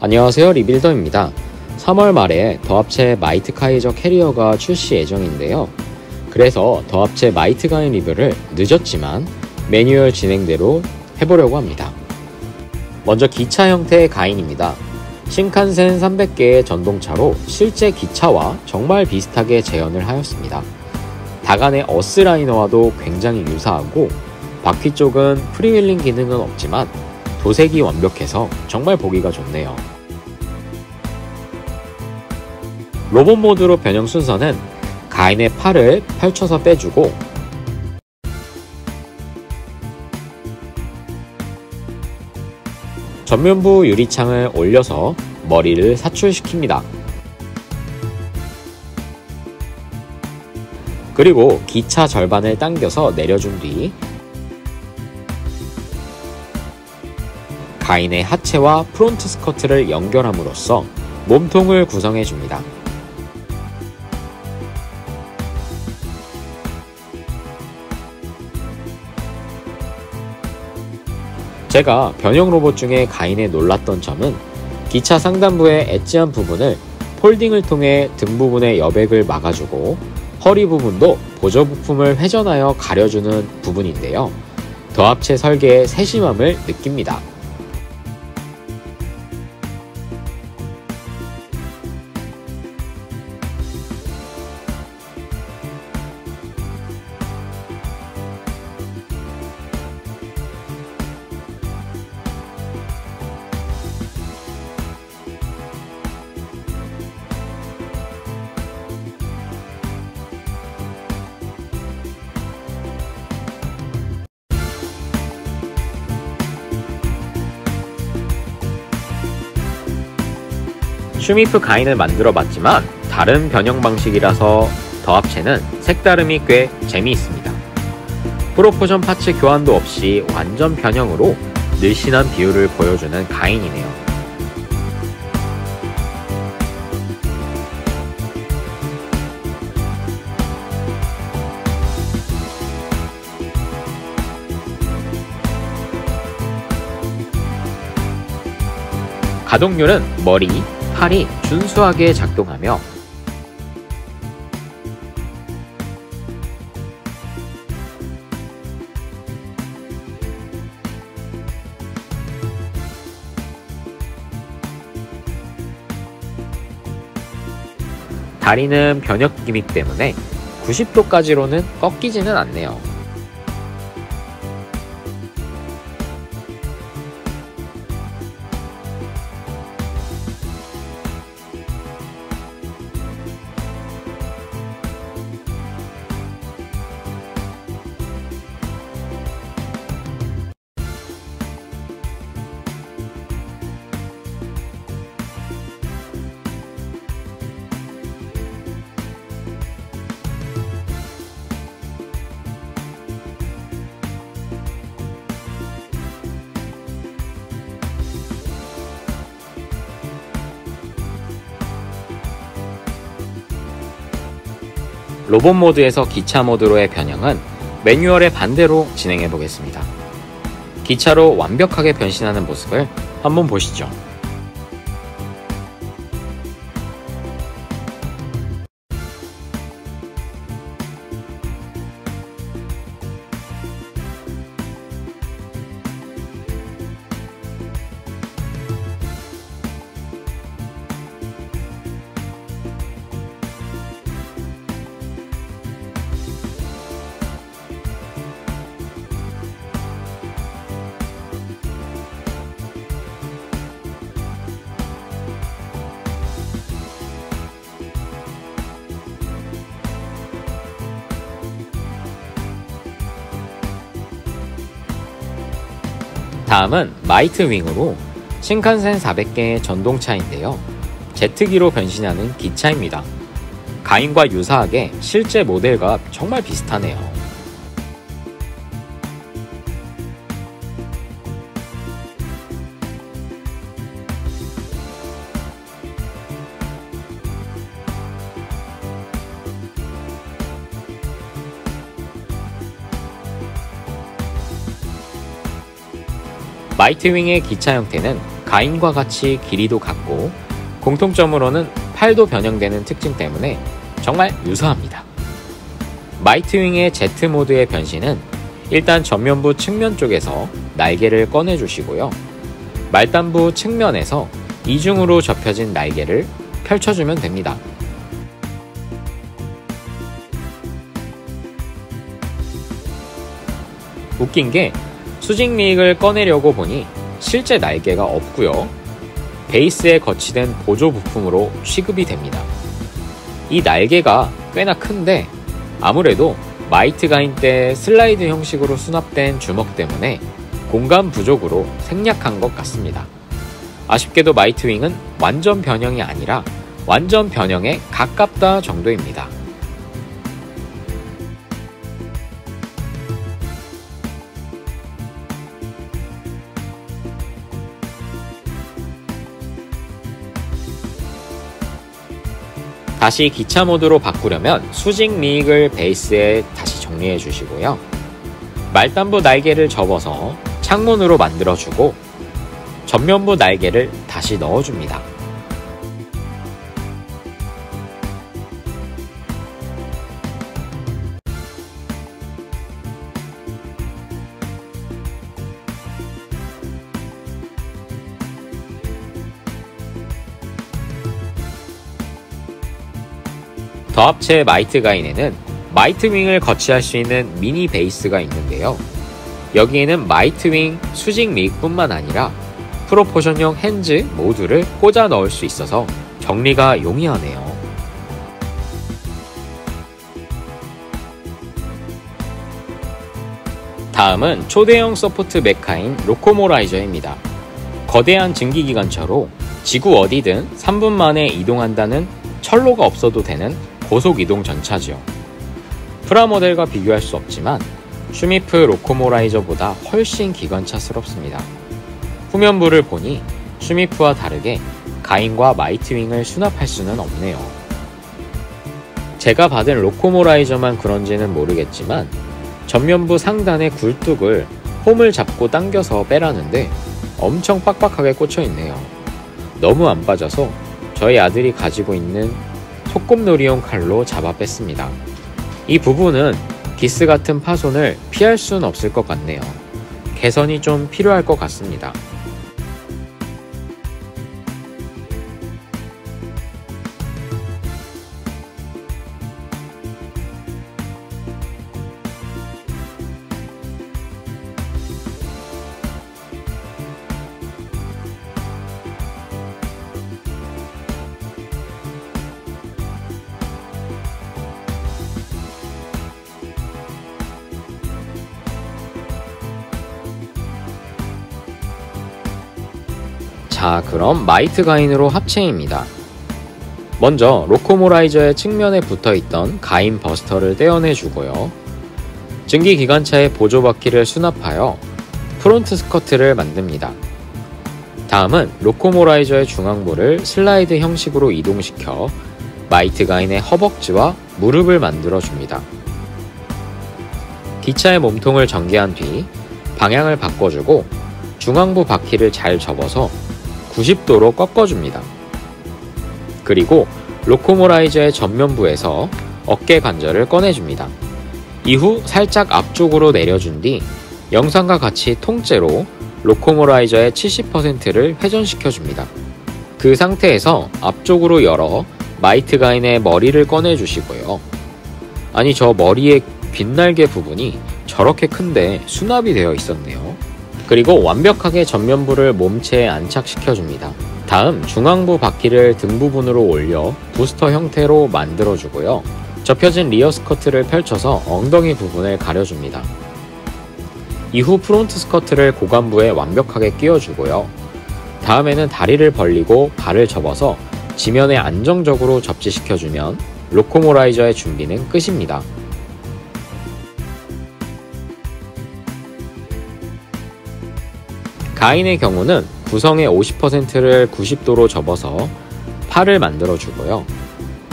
안녕하세요, 리빌더입니다. 3월 말에 더합체 마이트 카이저 캐리어가 출시 예정인데요. 그래서 더합체 마이트 가인 리뷰를 늦었지만 매뉴얼 진행대로 해보려고 합니다. 먼저 기차 형태의 가인입니다. 신칸센 300개의 전동차로 실제 기차와 정말 비슷하게 재현을 하였습니다. 다간의 어스라이너와도 굉장히 유사하고 바퀴 쪽은 프리휠링 기능은 없지만 도색이 완벽해서 정말 보기가 좋네요. 로봇 모드로 변형 순서는 가인의 팔을 펼쳐서 빼주고 전면부 유리창을 올려서 머리를 사출시킵니다. 그리고 기차 절반을 당겨서 내려준 뒤 가인의 하체와 프론트 스커트를 연결함으로써 몸통을 구성해줍니다. 제가 변형 로봇 중에 가인에 놀랐던 점은 기차 상단부의 엣지한 부분을 폴딩을 통해 등 부분의 여백을 막아주고 허리 부분도 보조 부품을 회전하여 가려주는 부분인데요. 더합체 설계의 세심함을 느낍니다. 슈미프 가인을 만들어 봤지만 다른 변형 방식이라서 더합체는 색다름이 꽤 재미있습니다. 프로포션 파츠 교환도 없이 완전 변형으로 늘씬한 비율을 보여주는 가인이네요. 가동률은 머리, 팔이 준수하게 작동하며 다리는 변형 기믹 때문에 90도까지로는 꺾이지는 않네요. 로봇 모드에서 기차 모드로의 변형은 매뉴얼의 반대로 진행해 보겠습니다. 기차로 완벽하게 변신하는 모습을 한번 보시죠. 다음은 마이트 윙으로 신칸센 400개의 전동차인데요. 제트기로 변신하는 기차입니다. 가인과 유사하게 실제 모델과 정말 비슷하네요. 마이트윙의 기차 형태는 가인과 같이 길이도 같고 공통점으로는 팔도 변형되는 특징 때문에 정말 유사합니다. 마이트윙의 Z 모드의 변신은 일단 전면부 측면 쪽에서 날개를 꺼내주시고요. 말단부 측면에서 이중으로 접혀진 날개를 펼쳐주면 됩니다. 웃긴 게 수직 미익을 꺼내려고 보니 실제 날개가 없고요. 베이스에 거치된 보조 부품으로 취급이 됩니다. 이 날개가 꽤나 큰데 아무래도 마이트 가인 때 슬라이드 형식으로 수납된 주먹 때문에 공간 부족으로 생략한 것 같습니다. 아쉽게도 마이트윙은 완전 변형이 아니라 완전 변형에 가깝다 정도입니다. 다시 기차 모드로 바꾸려면 수직 미익을 베이스에 다시 정리해 주시고요. 말단부 날개를 접어서 창문으로 만들어주고 전면부 날개를 다시 넣어줍니다. 더 합체 마이트 가인에는 마이트윙을 거치할 수 있는 미니 베이스가 있는데요. 여기에는 마이트윙 수직 미익뿐만 아니라 프로포션형 핸즈 모두를 꽂아 넣을 수 있어서 정리가 용이하네요. 다음은 초대형 서포트 메카인 로코모라이저입니다. 거대한 증기기관차로 지구 어디든 3분 만에 이동한다는 철로가 없어도 되는 고속이동 전차지요. 프라모델과 비교할 수 없지만 슈미프 로코모라이저보다 훨씬 기관차스럽습니다. 후면부를 보니 슈미프와 다르게 가인과 마이트윙을 수납할 수는 없네요. 제가 받은 로코모라이저만 그런지는 모르겠지만 전면부 상단의 굴뚝을 홈을 잡고 당겨서 빼라는데 엄청 빡빡하게 꽂혀 있네요. 너무 안 빠져서 저희 아들이 가지고 있는 소꿉놀이용 칼로 잡아 뺐습니다. 이 부분은 기스 같은 파손을 피할 수는 없을 것 같네요. 개선이 좀 필요할 것 같습니다. 자, 그럼 마이트 가인으로 합체입니다. 먼저 로코모라이저의 측면에 붙어있던 가인 버스터를 떼어내주고요. 증기기관차의 보조바퀴를 수납하여 프론트 스커트를 만듭니다. 다음은 로코모라이저의 중앙부를 슬라이드 형식으로 이동시켜 마이트 가인의 허벅지와 무릎을 만들어줍니다. 기차의 몸통을 전개한 뒤 방향을 바꿔주고 중앙부 바퀴를 잘 접어서 90도로 꺾어줍니다. 그리고 로코모라이저의 전면부에서 어깨 관절을 꺼내줍니다. 이후 살짝 앞쪽으로 내려준 뒤 영상과 같이 통째로 로코모라이저의 70%를 회전시켜줍니다. 그 상태에서 앞쪽으로 열어 마이트 가인의 머리를 꺼내주시고요. 아니, 저 머리의 뒷날개 부분이 저렇게 큰데 수납이 되어 있었네요. 그리고 완벽하게 전면부를 몸체에 안착시켜줍니다. 다음 중앙부 바퀴를 등 부분으로 올려 부스터 형태로 만들어주고요. 접혀진 리어 스커트를 펼쳐서 엉덩이 부분을 가려줍니다. 이후 프론트 스커트를 고관부에 완벽하게 끼워주고요. 다음에는 다리를 벌리고 발을 접어서 지면에 안정적으로 접지시켜주면 로코모라이저의 준비는 끝입니다. 가인의 경우는 구성의 50%를 90도로 접어서 팔을 만들어주고요.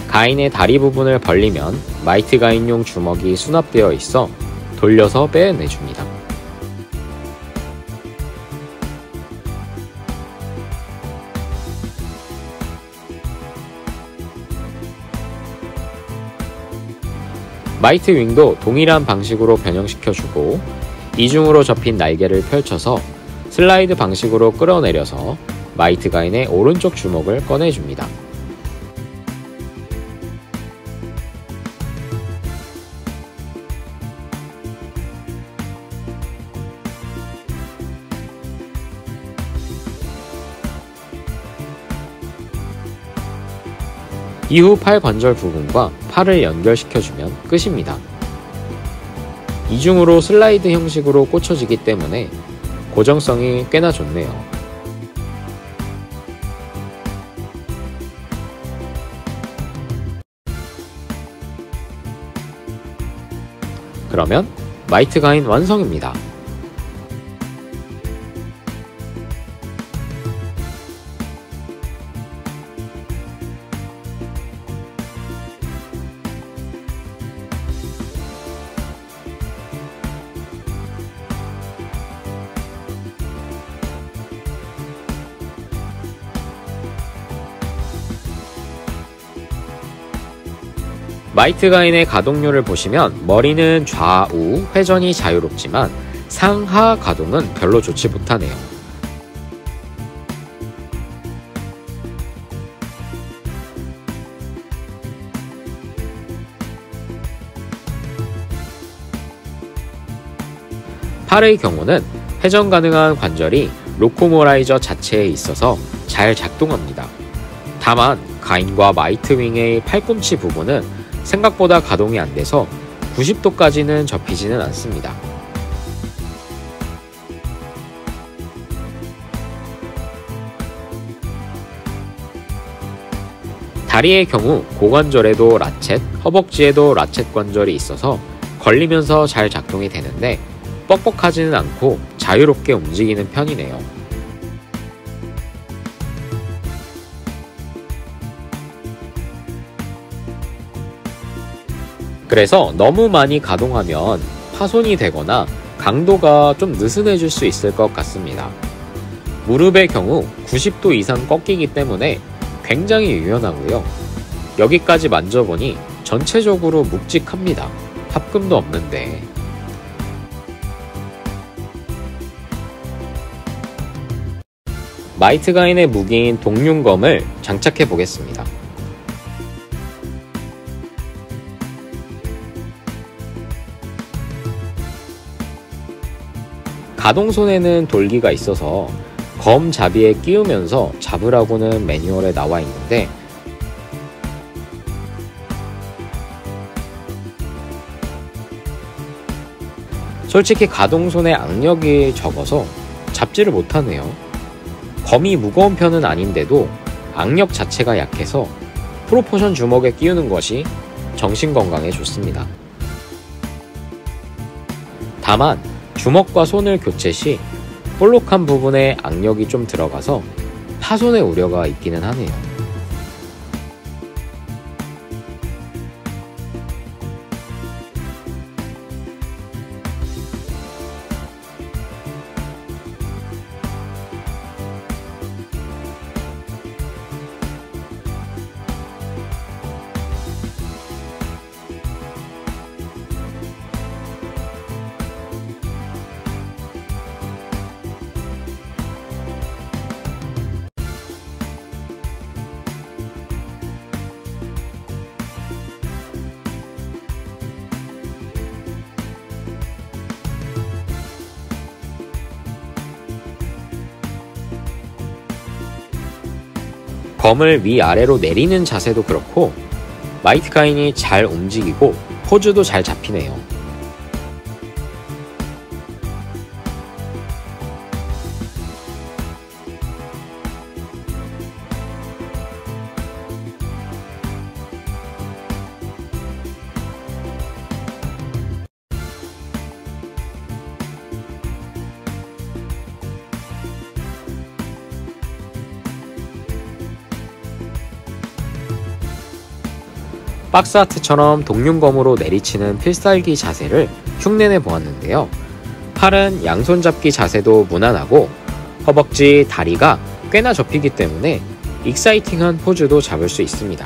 가인의 다리 부분을 벌리면 마이트 가인용 주먹이 수납되어 있어 돌려서 빼내줍니다. 마이트 윙도 동일한 방식으로 변형시켜주고 이중으로 접힌 날개를 펼쳐서 슬라이드 방식으로 끌어내려서 마이트 가인의 오른쪽 주먹을 꺼내줍니다. 이후 팔 관절 부분과 팔을 연결시켜주면 끝입니다. 이중으로 슬라이드 형식으로 꽂혀지기 때문에 고정성이 꽤나 좋네요. 그러면 마이트 가인 완성입니다. 마이트 가인의 가동률을 보시면 머리는 좌우 회전이 자유롭지만 상하 가동은 별로 좋지 못하네요. 팔의 경우는 회전 가능한 관절이 로코모라이저 자체에 있어서 잘 작동합니다. 다만 가인과 마이트 윙의 팔꿈치 부분은 생각보다 가동이 안 돼서 90도까지는 접히지는 않습니다. 다리의 경우 고관절에도 라쳇, 허벅지에도 라쳇 관절이 있어서 걸리면서 잘 작동이 되는데 뻑뻑하지는 않고 자유롭게 움직이는 편이네요. 그래서 너무 많이 가동하면 파손이 되거나 강도가 좀 느슨해질 수 있을 것 같습니다. 무릎의 경우 90도 이상 꺾이기 때문에 굉장히 유연하고요. 여기까지 만져보니 전체적으로 묵직합니다. 합금도 없는데. 마이트 가인의 무기인 동륜검을 장착해 보겠습니다. 가동손에는 돌기가 있어서 검 자비에 끼우면서 잡으라고는 매뉴얼에 나와 있는데 솔직히 가동손의 악력이 적어서 잡지를 못하네요. 검이 무거운 편은 아닌데도 악력 자체가 약해서 프로포션 주먹에 끼우는 것이 정신건강에 좋습니다. 다만 주먹과 손을 교체 시 볼록한 부분에 악력이 좀 들어가서 파손의 우려가 있기는 하네요. 검을 위아래로 내리는 자세도 그렇고 마이트 가인이 잘 움직이고 포즈도 잘 잡히네요. 박스아트처럼 동륜검으로 내리치는 필살기 자세를 흉내내 보았는데요. 팔은 양손잡기 자세도 무난하고 허벅지, 다리가 꽤나 접히기 때문에 익사이팅한 포즈도 잡을 수 있습니다.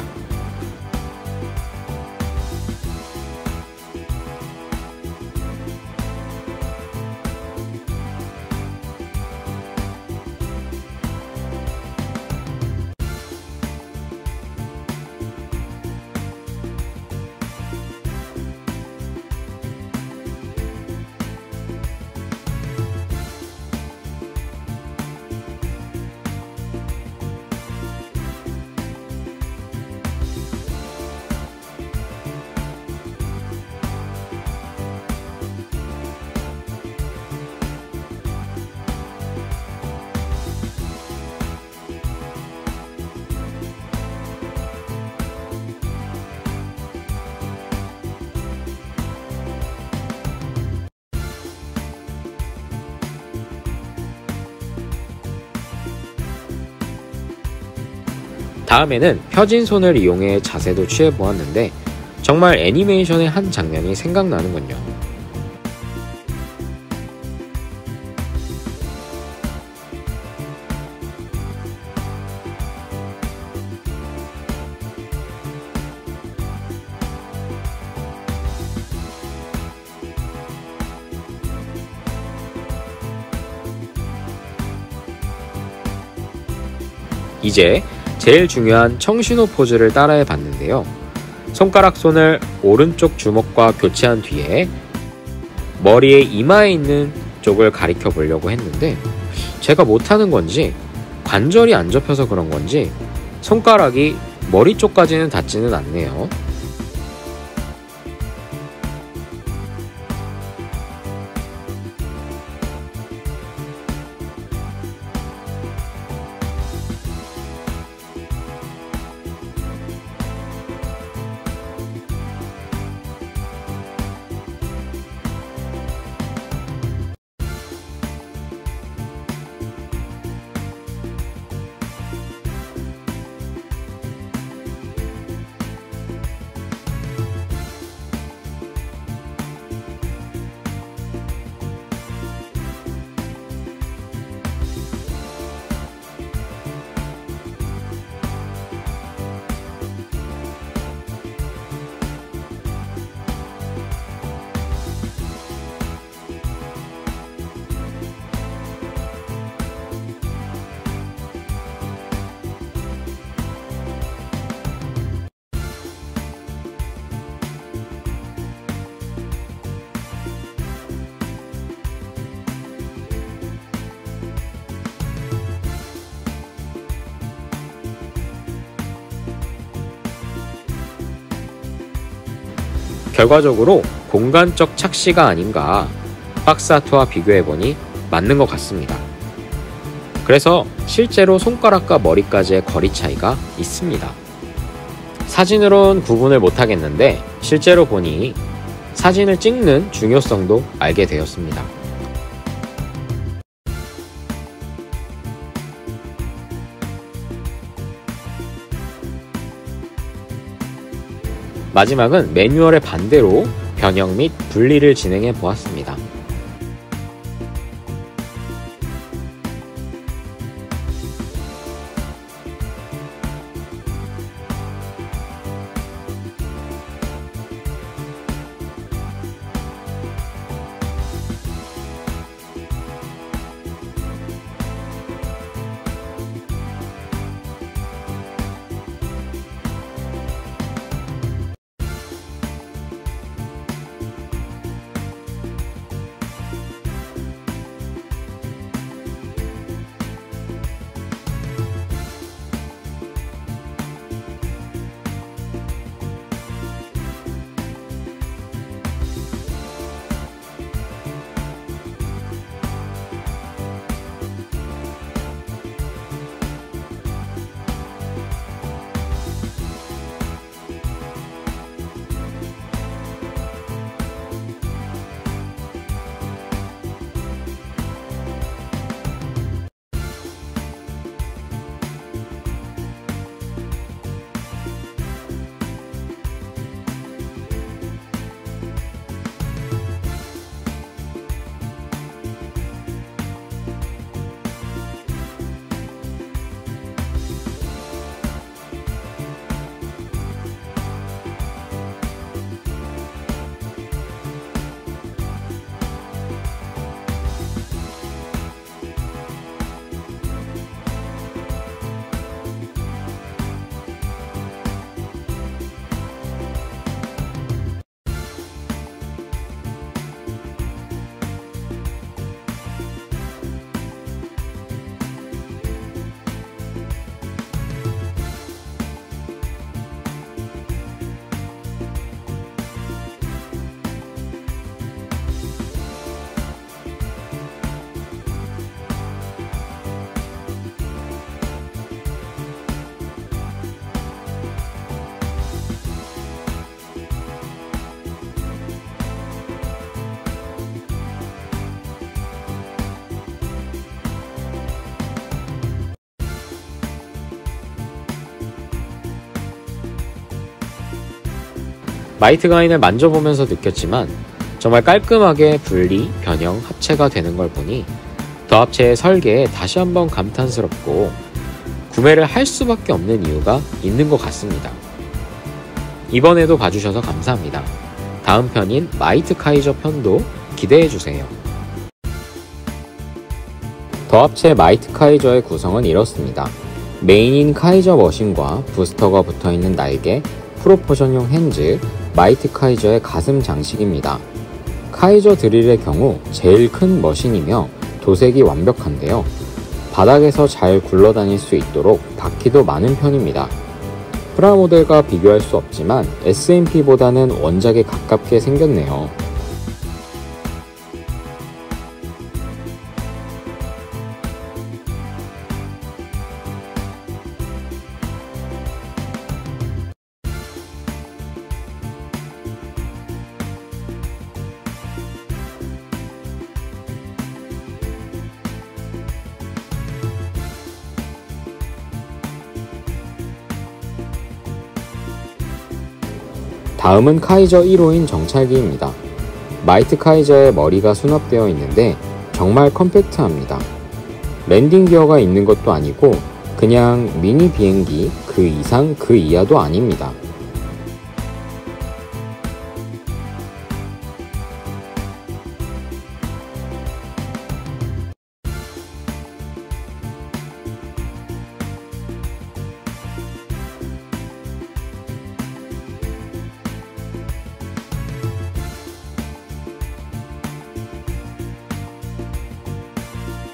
다음에는 펴진 손을 이용해 자세도 취해보았는데 정말 애니메이션의 한 장면이 생각나는군요. 이제 제일 중요한 청신호 포즈를 따라해 봤는데요. 손가락 손을 오른쪽 주먹과 교체한 뒤에 머리의 이마에 있는 쪽을 가리켜 보려고 했는데 제가 못하는 건지 관절이 안 접혀서 그런 건지 손가락이 머리 쪽까지는 닿지는 않네요. 결과적으로 공간적 착시가 아닌가 박스 아트와 비교해보니 맞는 것 같습니다. 그래서 실제로 손가락과 머리까지의 거리 차이가 있습니다. 사진으론 구분을 못하겠는데 실제로 보니 사진을 찍는 중요성도 알게 되었습니다. 마지막은 매뉴얼의 반대로 변형 및 분리를 진행해 보았습니다. 마이트 가인을 만져보면서 느꼈지만 정말 깔끔하게 분리, 변형, 합체가 되는 걸 보니 더 합체의 설계에 다시 한번 감탄스럽고 구매를 할 수밖에 없는 이유가 있는 것 같습니다. 이번에도 봐주셔서 감사합니다. 다음 편인 마이트 카이저 편도 기대해주세요. 더 합체 마이트 카이저의 구성은 이렇습니다. 메인인 카이저 머신과 부스터가 붙어있는 날개, 프로포션용 핸즈, 마이트 카이저의 가슴 장식입니다. 카이저 드릴의 경우 제일 큰 머신이며 도색이 완벽한데요. 바닥에서 잘 굴러다닐 수 있도록 바퀴도 많은 편입니다. 프라모델과 비교할 수 없지만 SMP보다는 원작에 가깝게 생겼네요. 다음은 카이저 1호인 정찰기입니다. 마이트 카이저의 머리가 수납되어 있는데 정말 컴팩트합니다. 랜딩 기어가 있는 것도 아니고 그냥 미니 비행기 그 이상 그 이하도 아닙니다.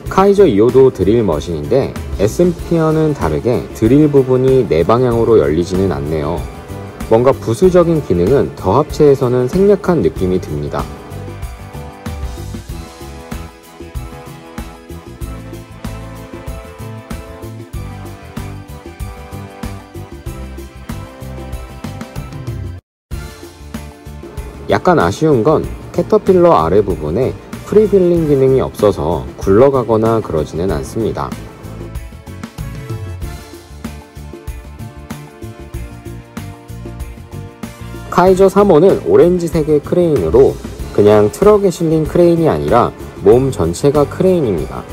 카이저 2호도 드릴 머신인데 SMP와는 다르게 드릴 부분이 네 방향으로 열리지는 않네요. 뭔가 부수적인 기능은 더 합체에서는 생략한 느낌이 듭니다. 약간 아쉬운 건 캐터필러 아래 부분에 프리필링 기능이 없어서 굴러가거나 그러지는 않습니다. 카이저 3호는 오렌지색의 크레인으로 그냥 트럭에 실린 크레인이 아니라 몸 전체가 크레인입니다.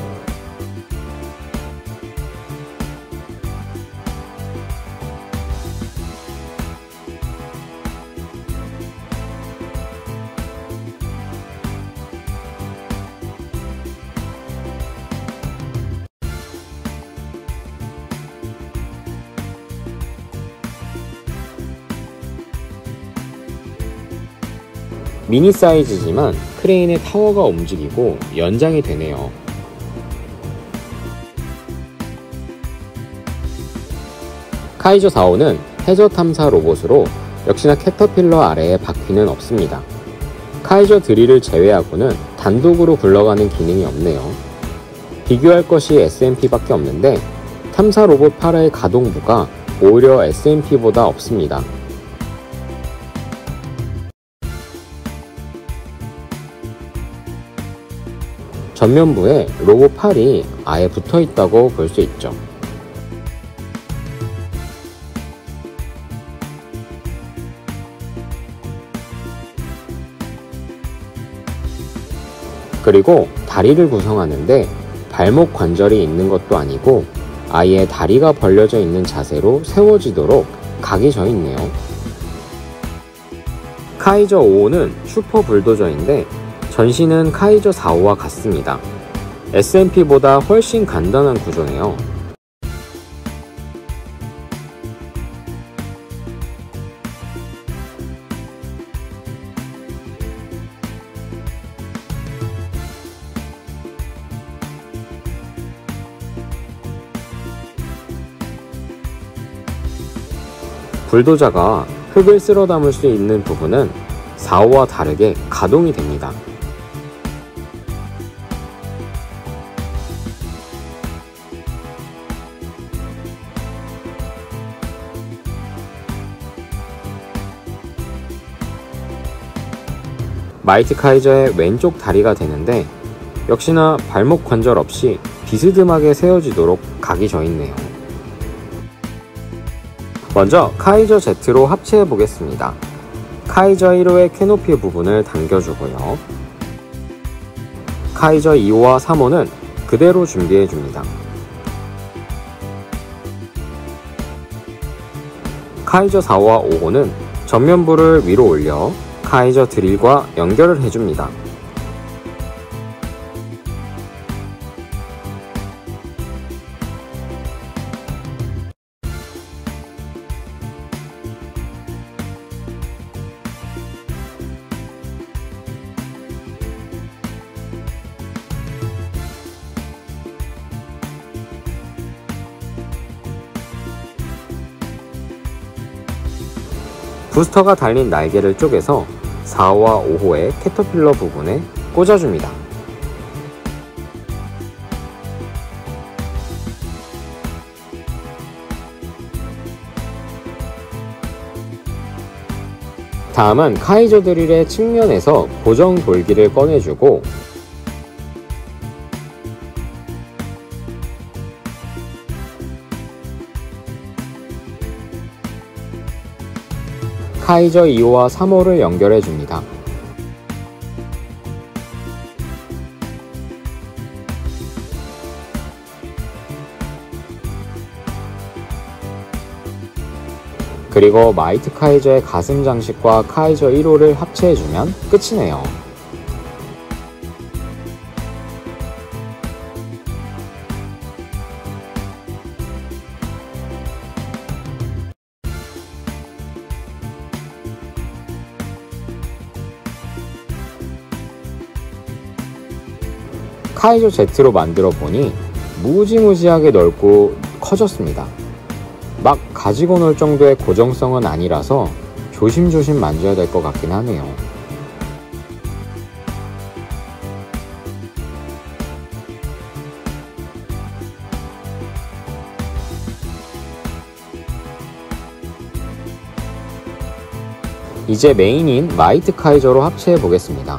미니 사이즈지만 크레인의 타워가 움직이고 연장이 되네요. 카이저 4호는 해저 탐사 로봇으로 역시나 캐터필러 아래에 바퀴는 없습니다. 카이저 드릴을 제외하고는 단독으로 굴러가는 기능이 없네요. 비교할 것이 SMP밖에 없는데 탐사 로봇 8의 가동부가 오히려 SMP보다 없습니다. 전면부에 로봇 8이 아예 붙어 있다고 볼 수 있죠. 그리고 다리를 구성하는데 발목 관절이 있는 것도 아니고 아예 다리가 벌려져 있는 자세로 세워지도록 각이 져 있네요. 카이저 5호는 슈퍼 불도저인데 전신은 카이저 4호와 같습니다. SMP보다 훨씬 간단한 구조네요. 불도저가 흙을 쓸어 담을 수 있는 부분은 4호와 다르게 가동이 됩니다. 마이트 카이저의 왼쪽 다리가 되는데 역시나 발목 관절 없이 비스듬하게 세워지도록 각이 져 있네요. 먼저 카이저 Z로 합체해 보겠습니다. 카이저 1호의 캐노피 부분을 당겨주고요. 카이저 2호와 3호는 그대로 준비해줍니다. 카이저 4호와 5호는 전면부를 위로 올려 카이저 드릴과 연결을 해줍니다. 부스터가 달린 날개를 쪼개서 4호와 5호의 캐터필러 부분에 꽂아줍니다. 다음은 카이저 드릴의 측면에서 고정 돌기를 꺼내주고 카이저 2호와 3호를 연결해 줍니다. 그리고 마이트 카이저의 가슴 장식과 카이저 1호를 합체해주면 끝이네요. 카이저 Z로 만들어 보니 무지무지하게 넓고 커졌습니다. 막 가지고 놀 정도의 고정성은 아니라서 조심조심 만져야 될 것 같긴 하네요. 이제 메인인 마이트 카이저로 합체해 보겠습니다.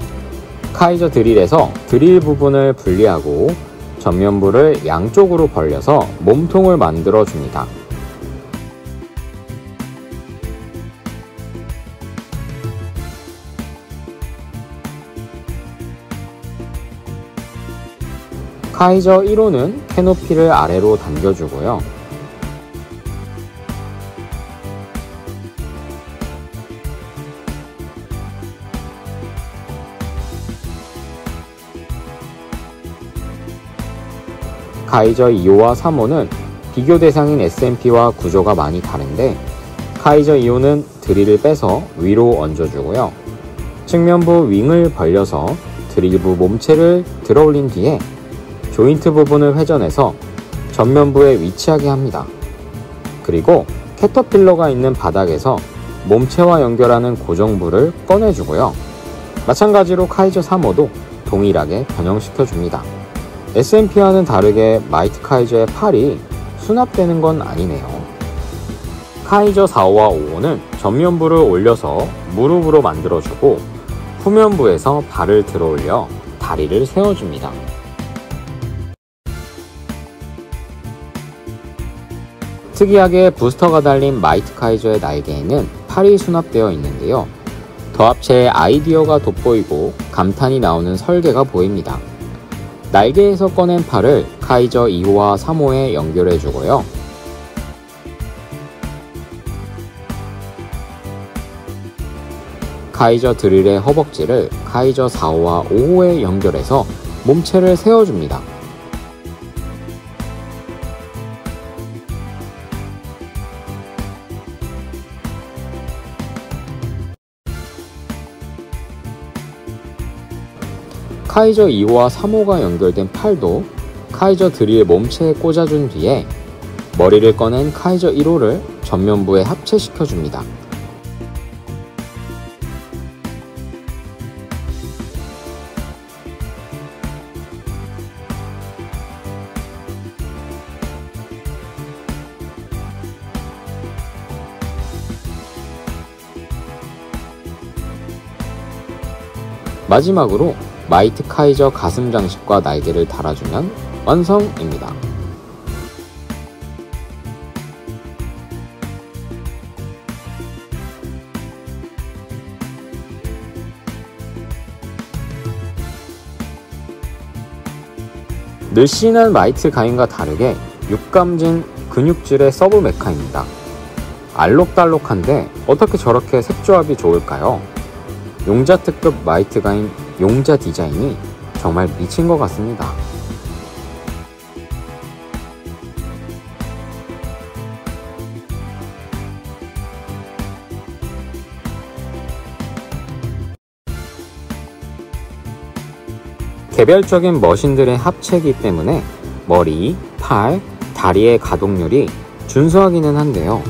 카이저 드릴에서 드릴 부분을 분리하고 전면부를 양쪽으로 벌려서 몸통을 만들어 줍니다. 카이저 1호는 캐노피를 아래로 당겨주고요. 카이저 2호와 3호는 비교 대상인 SMP와 구조가 많이 다른데 카이저 2호는 드릴을 빼서 위로 얹어주고요. 측면부 윙을 벌려서 드릴부 몸체를 들어올린 뒤에 조인트 부분을 회전해서 전면부에 위치하게 합니다. 그리고 캐터필러가 있는 바닥에서 몸체와 연결하는 고정부를 꺼내주고요. 마찬가지로 카이저 3호도 동일하게 변형시켜줍니다. SMP와는 다르게 마이트 카이저의 팔이 수납되는 건 아니네요. 카이저 4호와 5호는 전면부를 올려서 무릎으로 만들어주고 후면부에서 발을 들어올려 다리를 세워줍니다. 특이하게 부스터가 달린 마이트 카이저의 날개에는 팔이 수납되어 있는데요. 더 합체의 아이디어가 돋보이고 감탄이 나오는 설계가 보입니다. 날개에서 꺼낸 팔을 카이저 2호와 3호에 연결해주고요. 카이저 드릴의 허벅지를 카이저 4호와 5호에 연결해서 몸체를 세워줍니다. 카이저 2호와 3호가 연결된 팔도 카이저 드릴 몸체에 꽂아준 뒤에 머리를 꺼낸 카이저 1호를 전면부에 합체시켜줍니다. 마지막으로 마이트 카이저 가슴 장식과 날개를 달아주면 완성입니다. 늘씬한 마이트 가인과 다르게 육감진 근육질의 서브 메카입니다. 알록달록한데 어떻게 저렇게 색조합이 좋을까요? 용자 특급 마이트 가인 용자 디자인이 정말 미친 것 같습니다. 개별적인 머신들의 합체이기 때문에 머리, 팔, 다리의 가동률이 준수하기는 한데요.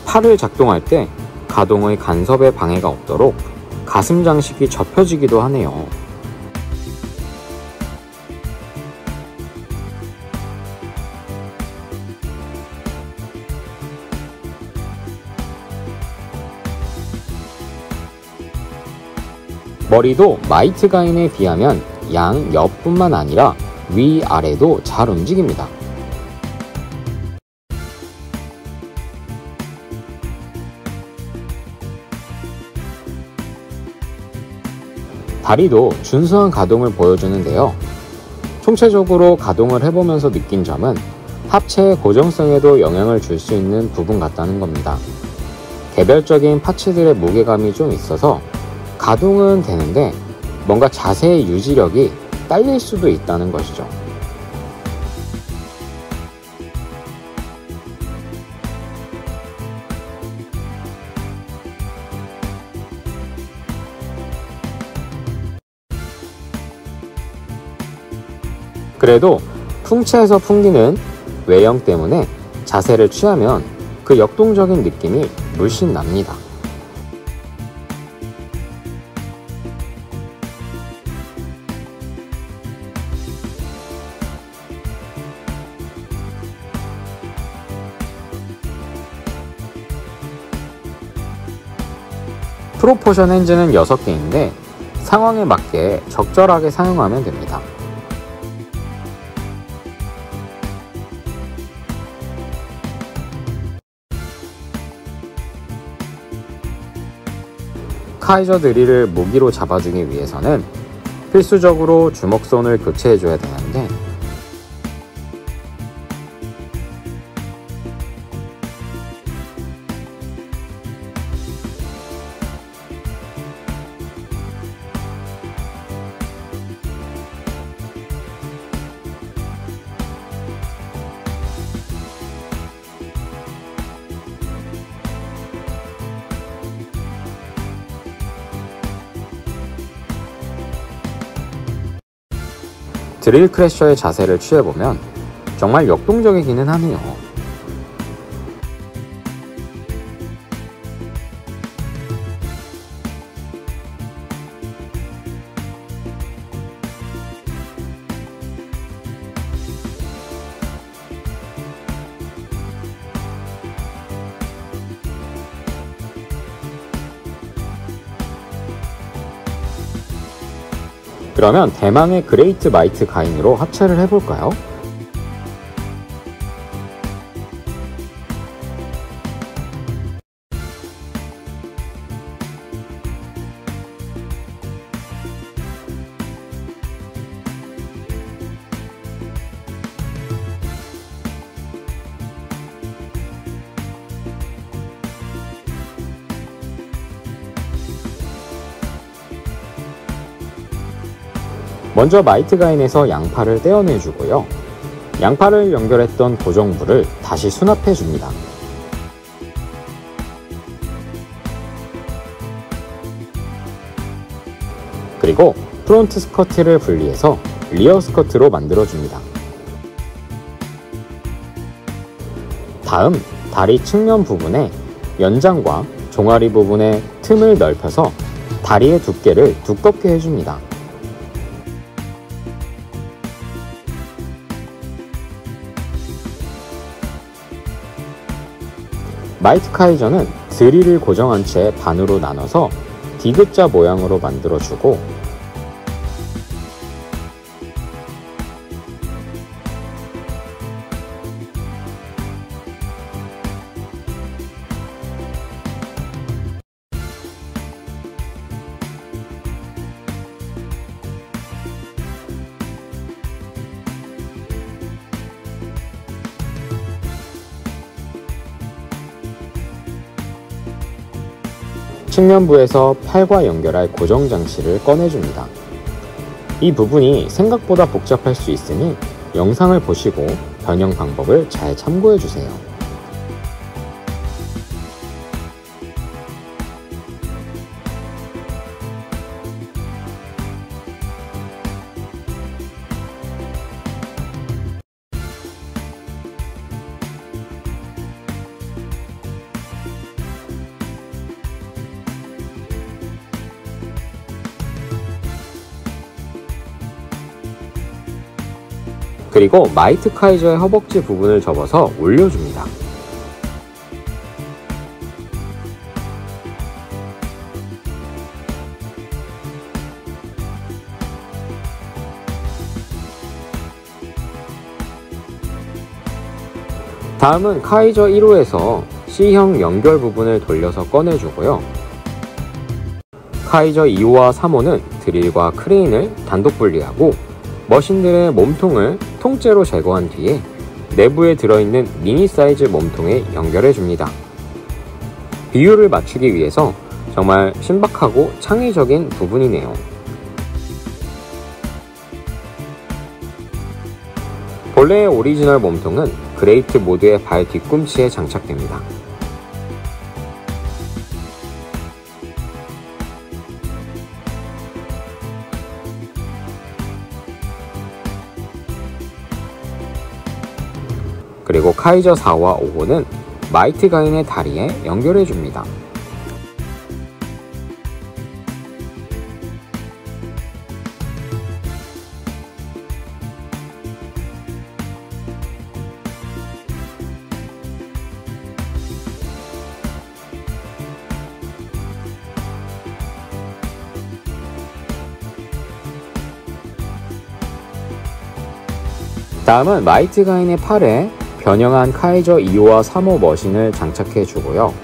팔을 작동할 때 가동의 간섭에 방해가 없도록 가슴 장식이 접혀지기도 하네요. 머리도 마이트 가인에 비하면 양 옆뿐만 아니라 위아래도 잘 움직입니다. 다리도 준수한 가동을 보여주는데요. 총체적으로 가동을 해보면서 느낀 점은 합체의 고정성에도 영향을 줄 수 있는 부분 같다는 겁니다. 개별적인 파츠들의 무게감이 좀 있어서 가동은 되는데 뭔가 자세의 유지력이 딸릴 수도 있다는 것이죠. 그래도 풍채에서 풍기는 외형 때문에 자세를 취하면 그 역동적인 느낌이 물씬 납니다. 프로포션 핸즈는 6개인데 상황에 맞게 적절하게 사용하면 됩니다. 카이저 드릴을 무기로 잡아주기 위해서는 필수적으로 주먹선을 교체해줘야 되는데 드릴 크래셔의 자세를 취해보면 정말 역동적이기는 하네요. 그러면 대망의 그레이트 마이트 가인으로 합체를 해볼까요? 먼저 마이트 가인에서 양팔을 떼어내주고요. 양팔을 연결했던 고정부를 다시 수납해줍니다. 그리고 프론트 스커트를 분리해서 리어 스커트로 만들어줍니다. 다음 다리 측면 부분에 연장과 종아리 부분에 틈을 넓혀서 다리의 두께를 두껍게 해줍니다. 마이트 카이저는 드릴을 고정한 채 반으로 나눠서 D자 모양으로 만들어주고 측면부에서 팔과 연결할 고정 장치를 꺼내줍니다. 이 부분이 생각보다 복잡할 수 있으니 영상을 보시고 변형 방법을 잘 참고해주세요. 그리고 마이트 카이저의 허벅지 부분을 접어서 올려줍니다. 다음은 카이저 1호에서 C형 연결 부분을 돌려서 꺼내주고요. 카이저 2호와 3호는 드릴과 크레인을 단독 분리하고 머신들의 몸통을 통째로 제거한 뒤에 내부에 들어있는 미니 사이즈 몸통에 연결해 줍니다. 비율을 맞추기 위해서 정말 신박하고 창의적인 부분이네요. 본래의 오리지널 몸통은 그레이트 모드의 발 뒤꿈치에 장착됩니다. 그리고 카이저 4와 5호는 마이트 가인의 다리에 연결해줍니다. 다음은 마이트 가인의 팔에 변형한 카이저 2호와 3호 머신을 장착해 주고요.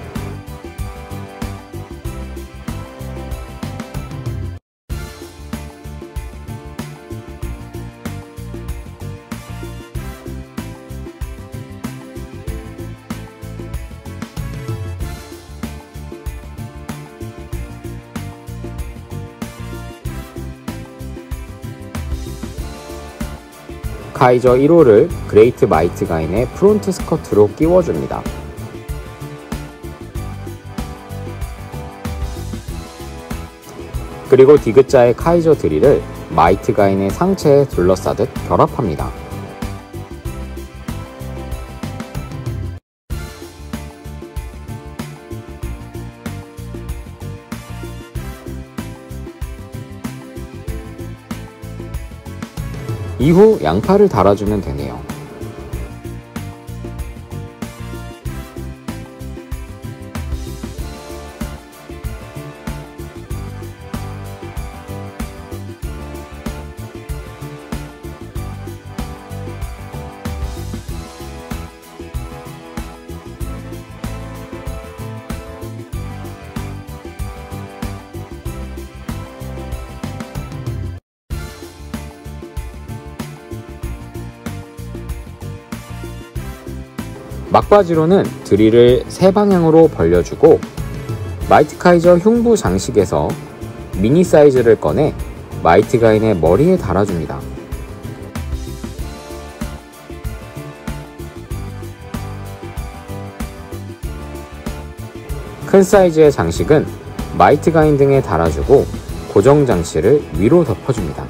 카이저 1호를 그레이트 마이트 가인의 프론트 스커트로 끼워줍니다. 그리고 디귿자의 카이저 드릴을 마이트 가인의 상체에 둘러싸듯 결합합니다. 이후 양팔을 달아주면 되네요. 막바지로는 드릴을 세 방향으로 벌려주고 마이트 카이저 흉부 장식에서 미니 사이즈를 꺼내 마이트 가인의 머리에 달아줍니다. 큰 사이즈의 장식은 마이트 가인 등에 달아주고 고정 장치를 위로 덮어줍니다.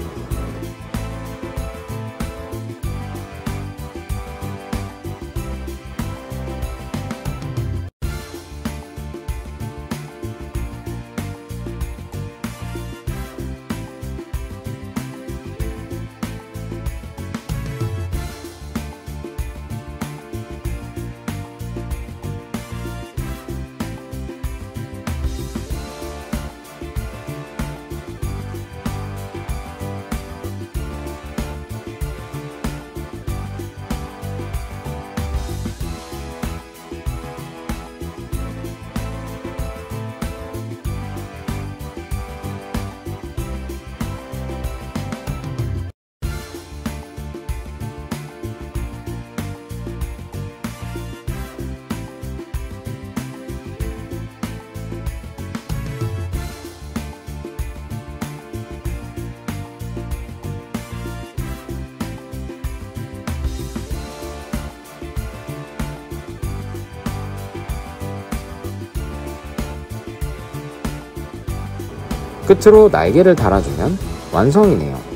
끝으로 날개를 달아주면 완성이네요.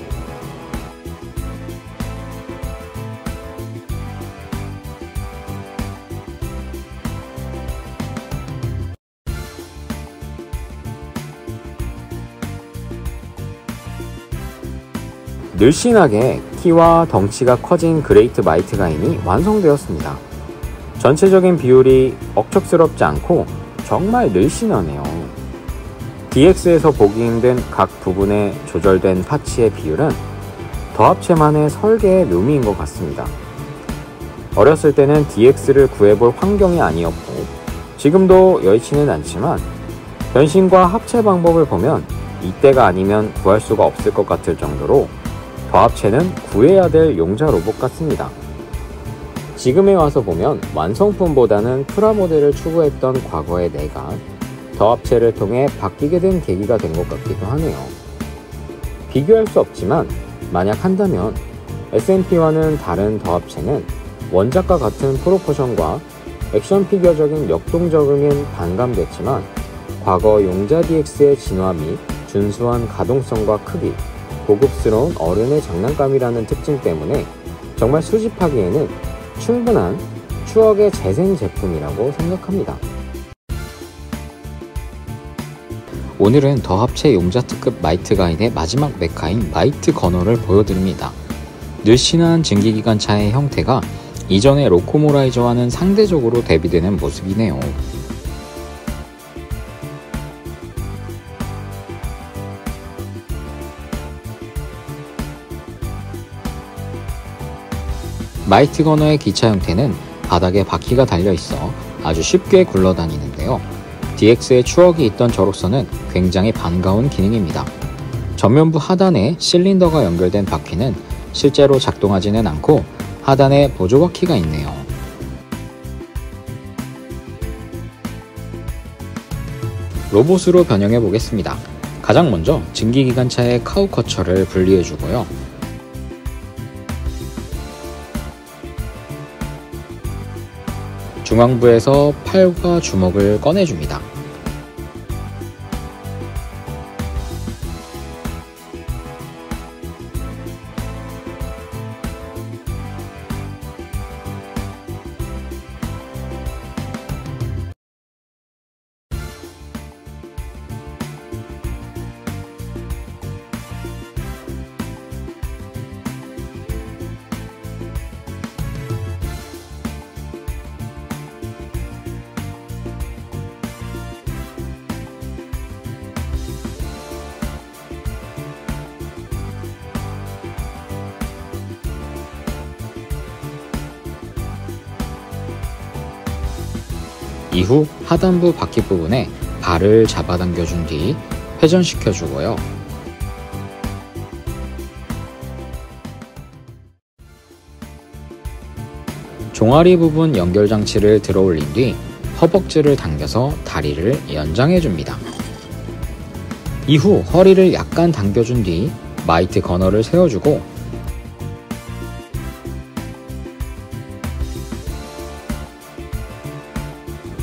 늘씬하게 키와 덩치가 커진 그레이트 마이트 가인이 완성되었습니다. 전체적인 비율이 억척스럽지 않고 정말 늘씬하네요. DX에서 보기 힘든 각 부분에 조절된 파츠의 비율은 더합체만의 설계의 묘미인 것 같습니다. 어렸을 때는 DX를 구해볼 환경이 아니었고 지금도 여의치는 않지만 변신과 합체 방법을 보면 이때가 아니면 구할 수가 없을 것 같을 정도로 더합체는 구해야 될 용자 로봇 같습니다. 지금에 와서 보면 완성품보다는 프라모델을 추구했던 과거의 내가 더합체를 통해 바뀌게 된 계기가 된 것 같기도 하네요. 비교할 수 없지만 만약 한다면 SMP와는 다른 더합체는 원작과 같은 프로포션과 액션 피규어적인 역동적인 반감됐지만 과거 용자 DX의 진화 및 준수한 가동성과 크기, 고급스러운 어른의 장난감이라는 특징 때문에 정말 수집하기에는 충분한 추억의 재생 제품이라고 생각합니다. 오늘은 더합체 용자 특급 마이트 가인의 마지막 메카인 마이트 거너를 보여드립니다. 늘씬한 증기기관차의 형태가 이전의 로코모라이저와는 상대적으로 대비되는 모습이네요. 마이트 거너의 기차 형태는 바닥에 바퀴가 달려있어 아주 쉽게 굴러다니는데요. DX의 추억이 있던 저로서는 굉장히 반가운 기능입니다. 전면부 하단에 실린더가 연결된 바퀴는 실제로 작동하지는 않고 하단에 보조바퀴가 있네요. 로봇으로 변형해 보겠습니다. 가장 먼저 증기기관차의 카우커처를 분리해주고요. 중앙부에서 팔과 주먹을 꺼내줍니다. 이후 하단부 바퀴 부분에 발을 잡아당겨준 뒤 회전시켜주고요. 종아리 부분 연결 장치를 들어 올린 뒤 허벅지를 당겨서 다리를 연장해줍니다. 이후 허리를 약간 당겨준 뒤 마이트 거너를 세워주고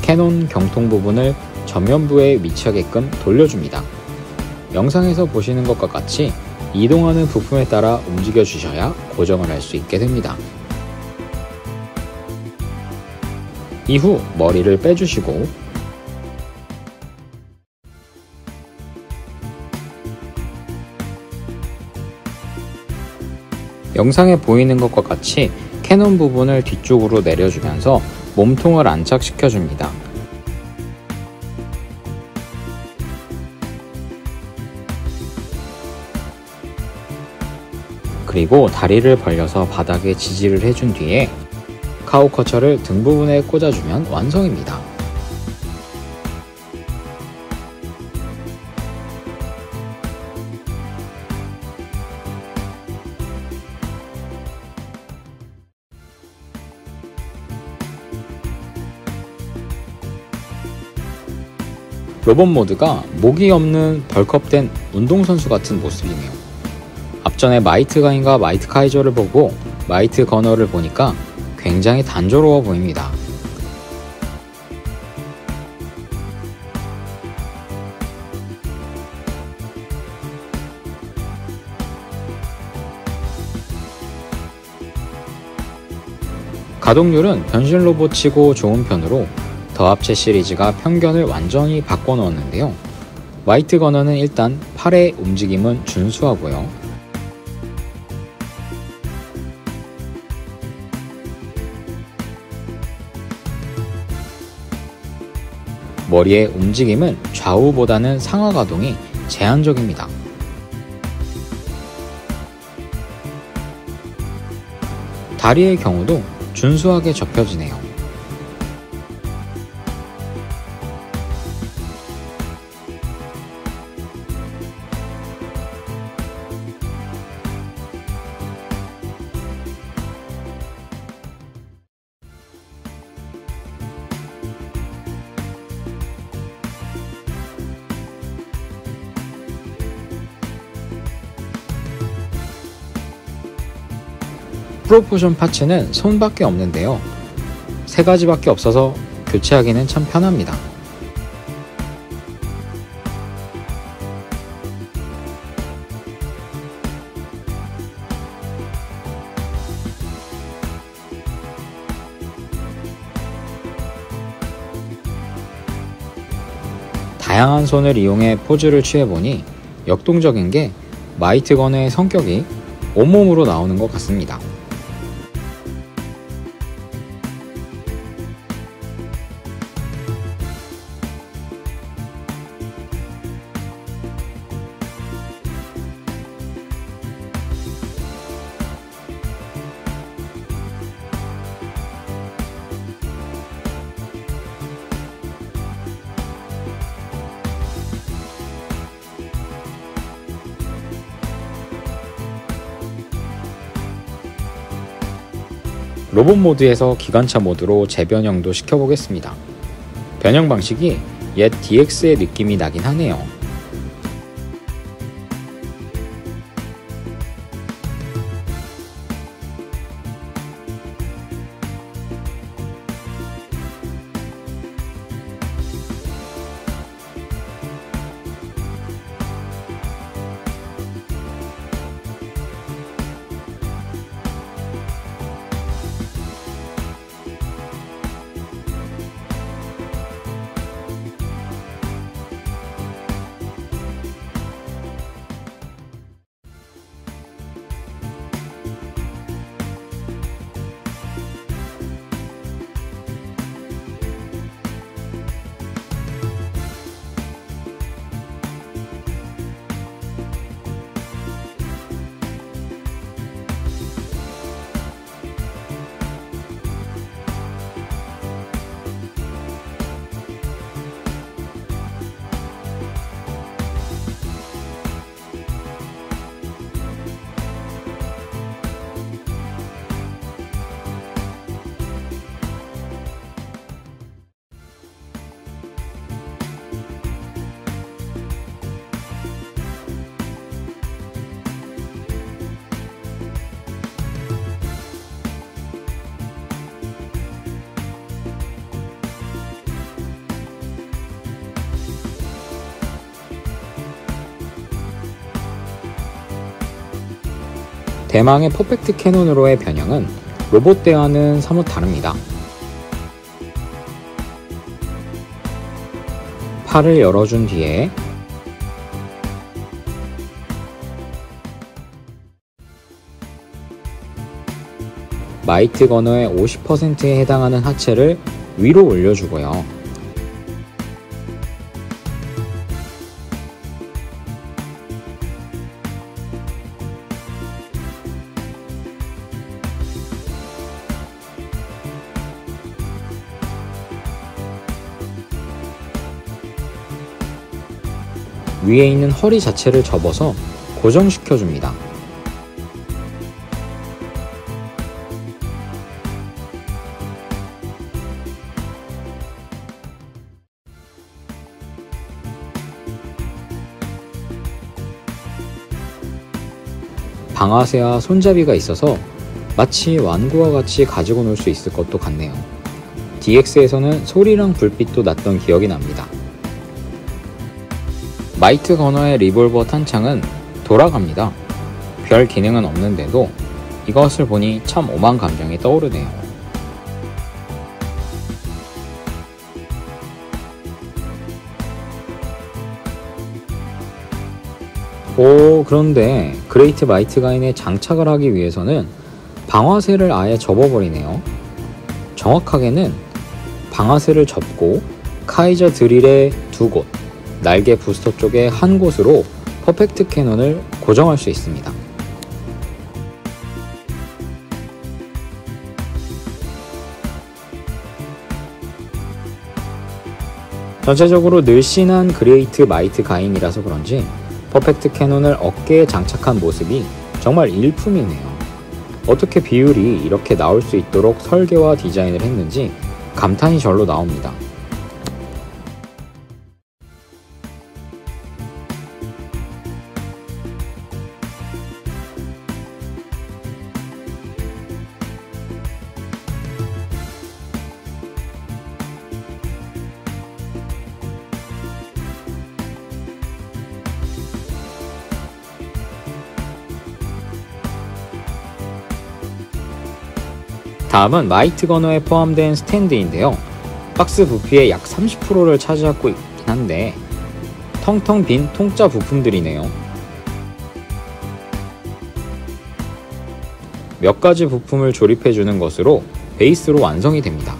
캐논 경통 부분을 전면부에 위치하게끔 돌려줍니다. 영상에서 보시는 것과 같이 이동하는 부품에 따라 움직여 주셔야 고정을 할 수 있게 됩니다. 이후 머리를 빼주시고 영상에 보이는 것과 같이 캐논 부분을 뒤쪽으로 내려주면서 몸통을 안착시켜줍니다. 그리고 다리를 벌려서 바닥에 지지를 해준 뒤에 카우커처를 등 부분에 꽂아주면 완성입니다. 로봇 모드가 목이 없는 벌크업된 운동선수 같은 모습이네요. 앞전에 마이트 가인과 마이트 카이저를 보고 마이트 거너를 보니까 굉장히 단조로워 보입니다. 가동률은 변신 로봇치고 좋은 편으로 더 합체 시리즈가 편견을 완전히 바꿔놓았는데요. 마이트 거너는 일단 팔의 움직임은 준수하고요. 머리의 움직임은 좌우보다는 상하 가동이 제한적입니다. 다리의 경우도 준수하게 접혀지네요. 프로포션 파츠는 손밖에 없는데요. 3가지밖에 없어서 교체하기는 참 편합니다. 다양한 손을 이용해 포즈를 취해보니 역동적인 게 마이트 거너의 성격이 온몸으로 나오는 것 같습니다. 로봇 모드에서 기관차 모드로 재변형도 시켜보겠습니다. 변형 방식이 옛 DX의 느낌이 나긴 하네요. 대망의 퍼펙트 캐논으로의 변형은 로봇대와는 사뭇 다릅니다. 팔을 열어준 뒤에 마이트 거너의 50%에 해당하는 하체를 위로 올려주고요. 위에 있는 허리 자체를 접어서 고정시켜줍니다. 방아쇠와 손잡이가 있어서 마치 완구와 같이 가지고 놀 수 있을 것도 같네요. DX에서는 소리랑 불빛도 났던 기억이 납니다. 마이트 거너의 리볼버 탄창은 돌아갑니다. 별 기능은 없는데도 이것을 보니 참 오만 감정이 떠오르네요. 그런데 그레이트 마이트 가인에 장착을 하기 위해서는 방아쇠를 아예 접어버리네요. 정확하게는 방아쇠를 접고 카이저 드릴의 2곳, 날개 부스터 쪽에 한 곳으로 퍼펙트 캐논을 고정할 수 있습니다. 전체적으로 늘씬한 그레이트 마이트 가인이라서 그런지 퍼펙트 캐논을 어깨에 장착한 모습이 정말 일품이네요. 어떻게 비율이 이렇게 나올 수 있도록 설계와 디자인을 했는지 감탄이 절로 나옵니다. 다음은 마이트 거너에 포함된 스탠드인데요. 박스 부피의 약 30%를 차지하고 있긴 한데 텅텅 빈 통짜 부품들이네요. 몇 가지 부품을 조립해주는 것으로 베이스로 완성이 됩니다.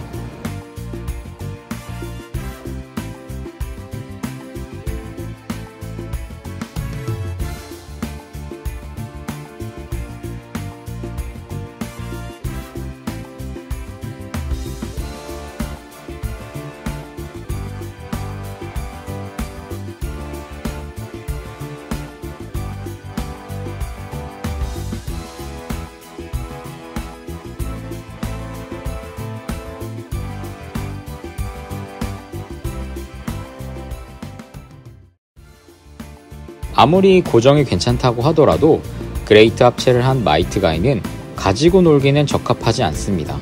아무리 고정이 괜찮다고 하더라도 그레이트 합체를 한 마이트 가인은 가지고 놀기는 적합하지 않습니다.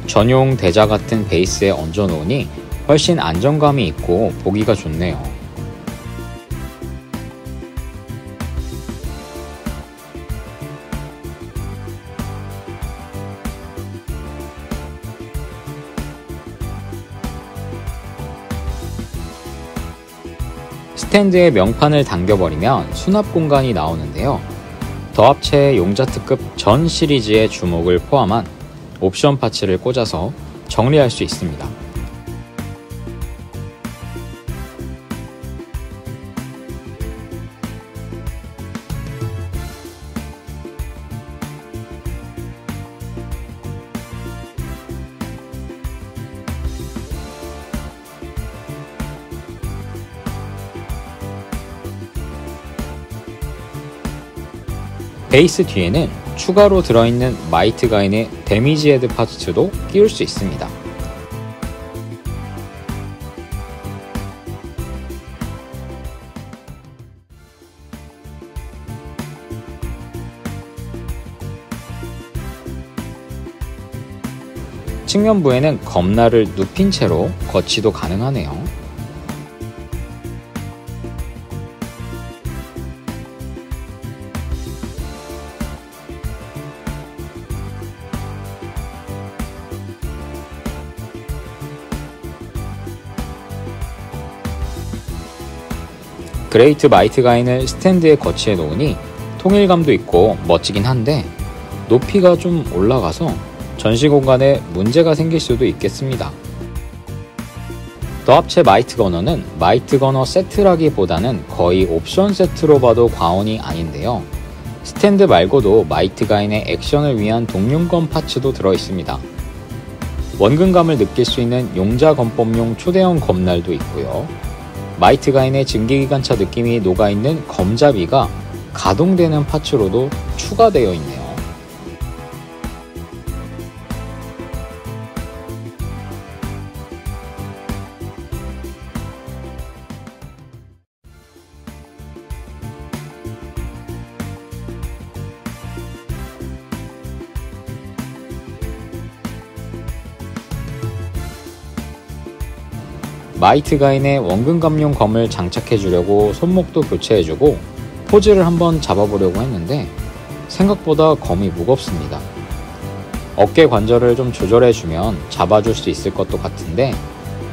전용 대자 같은 베이스에 얹어 놓으니 훨씬 안정감이 있고 보기가 좋네요. 스탠드에 명판을 당겨버리면 수납 공간이 나오는데요. 더 합체 용자 특급 전 시리즈의 주목을 포함한 옵션 파츠를 꽂아서 정리할 수 있습니다. 베이스 뒤에는 추가로 들어있는 마이트 가인의 데미지 헤드 파츠도 끼울 수 있습니다. 측면부에는 검날을 눕힌 채로 거치도 가능하네요. 그레이트 마이트 가인을 스탠드에 거치해 놓으니 통일감도 있고 멋지긴 한데 높이가 좀 올라가서 전시 공간에 문제가 생길 수도 있겠습니다. 더 합체 마이트 거너는 마이트 거너 세트라기보다는 거의 옵션 세트로 봐도 과언이 아닌데요. 스탠드 말고도 마이트 가인의 액션을 위한 동용검 파츠도 들어있습니다. 원근감을 느낄 수 있는 용자 건법용 초대형 검날도 있고요. 마이트 가인의 증기기관차 느낌이 녹아있는 검잡이가 가동되는 파츠로도 추가되어 있네요. 마이트 가인의 원근감용 검을 장착해주려고 손목도 교체해주고 포즈를 한번 잡아보려고 했는데 생각보다 검이 무겁습니다. 어깨 관절을 좀 조절해주면 잡아줄 수 있을 것도 같은데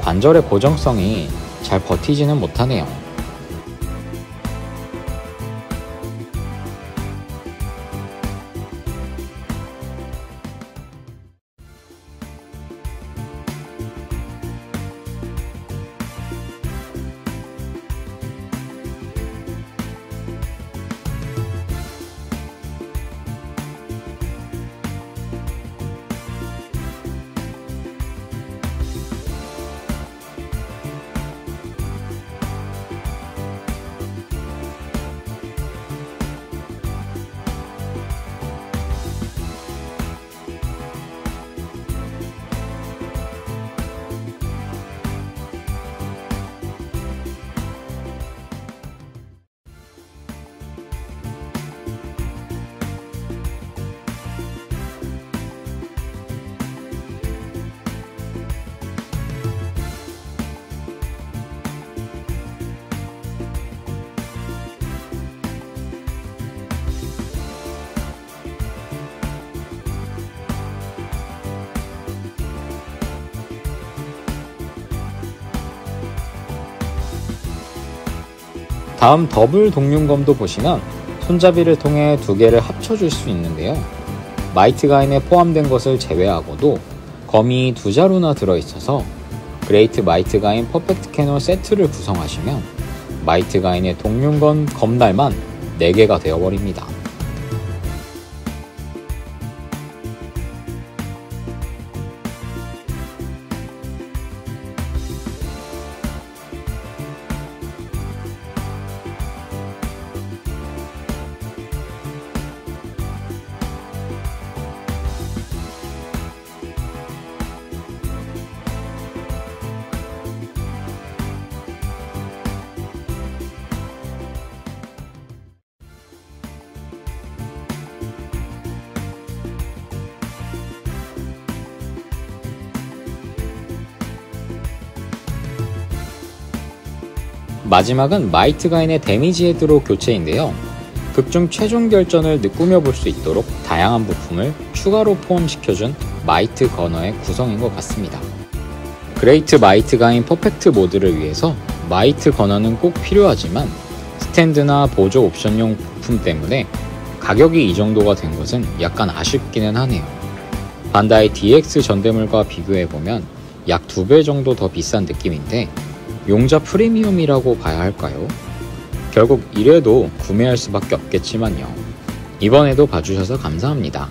관절의 고정성이 잘 버티지는 못하네요. 다음 더블 동륜검도 보시면 손잡이를 통해 두 개를 합쳐줄 수 있는데요. 마이트 가인에 포함된 것을 제외하고도 검이 두 자루나 들어있어서 그레이트 마이트 가인 퍼펙트 캐논 세트를 구성하시면 마이트 가인의 동륜검 검날만 4개가 되어버립니다. 마지막은 마이트 가인의 데미지 헤드로 교체인데요. 극중 최종 결전을 꾸며볼 수 있도록 다양한 부품을 추가로 포함시켜준 마이트 거너의 구성인 것 같습니다. 그레이트 마이트 가인 퍼펙트 모드를 위해서 마이트 거너는 꼭 필요하지만 스탠드나 보조 옵션용 부품 때문에 가격이 이 정도가 된 것은 약간 아쉽기는 하네요. 반다이 DX 전대물과 비교해보면 약 2배 정도 더 비싼 느낌인데 용자 프리미엄이라고 봐야 할까요? 결국 이래도 구매할 수밖에 없겠지만요. 이번에도 봐주셔서 감사합니다.